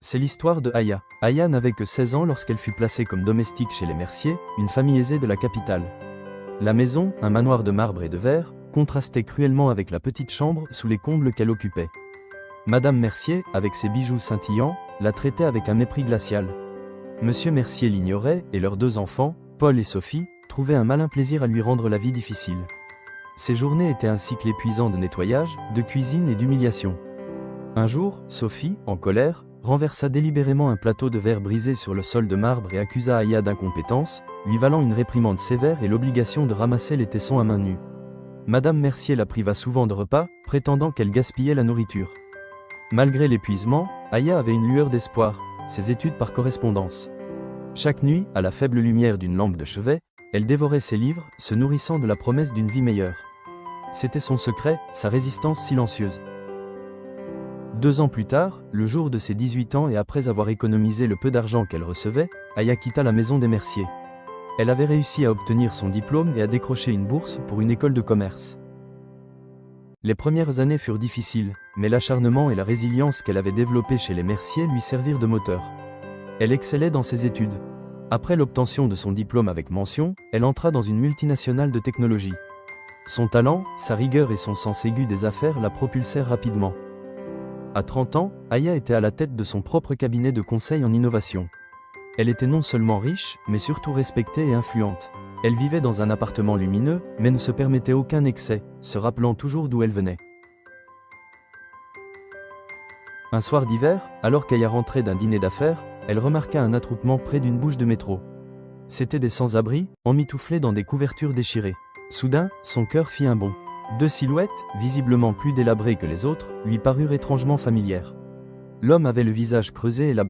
C'est l'histoire de Aya. Aya n'avait que 16 ans lorsqu'elle fut placée comme domestique chez les Mercier, une famille aisée de la capitale. La maison, un manoir de marbre et de verre, contrastait cruellement avec la petite chambre sous les combles qu'elle occupait. Madame Mercier, avec ses bijoux scintillants, la traitait avec un mépris glacial. Monsieur Mercier l'ignorait, et leurs deux enfants, Paul et Sophie, trouvaient un malin plaisir à lui rendre la vie difficile. Ses journées étaient un cycle épuisant de nettoyage, de cuisine et d'humiliation. Un jour, Sophie, en colère, renversa délibérément un plateau de verre brisé sur le sol de marbre et accusa Aya d'incompétence, lui valant une réprimande sévère et l'obligation de ramasser les tessons à main nue. Madame Mercier la priva souvent de repas, prétendant qu'elle gaspillait la nourriture. Malgré l'épuisement, Aya avait une lueur d'espoir, ses études par correspondance. Chaque nuit, à la faible lumière d'une lampe de chevet, elle dévorait ses livres, se nourrissant de la promesse d'une vie meilleure. C'était son secret, sa résistance silencieuse. 2 ans plus tard, le jour de ses 18 ans et après avoir économisé le peu d'argent qu'elle recevait, Aya quitta la maison des Mercier. Elle avait réussi à obtenir son diplôme et à décrocher une bourse pour une école de commerce. Les premières années furent difficiles, mais l'acharnement et la résilience qu'elle avait développés chez les Mercier lui servirent de moteur. Elle excellait dans ses études. Après l'obtention de son diplôme avec mention, elle entra dans une multinationale de technologie. Son talent, sa rigueur et son sens aigu des affaires la propulsèrent rapidement. À 30 ans, Aya était à la tête de son propre cabinet de conseil en innovation. Elle était non seulement riche, mais surtout respectée et influente. Elle vivait dans un appartement lumineux, mais ne se permettait aucun excès, se rappelant toujours d'où elle venait. Un soir d'hiver, alors qu'Aya rentrait d'un dîner d'affaires, elle remarqua un attroupement près d'une bouche de métro. C'étaient des sans-abri, emmitouflés dans des couvertures déchirées. Soudain, son cœur fit un bond. 2 silhouettes, visiblement plus délabrées que les autres, lui parurent étrangement familières. L'homme avait le visage creusé et la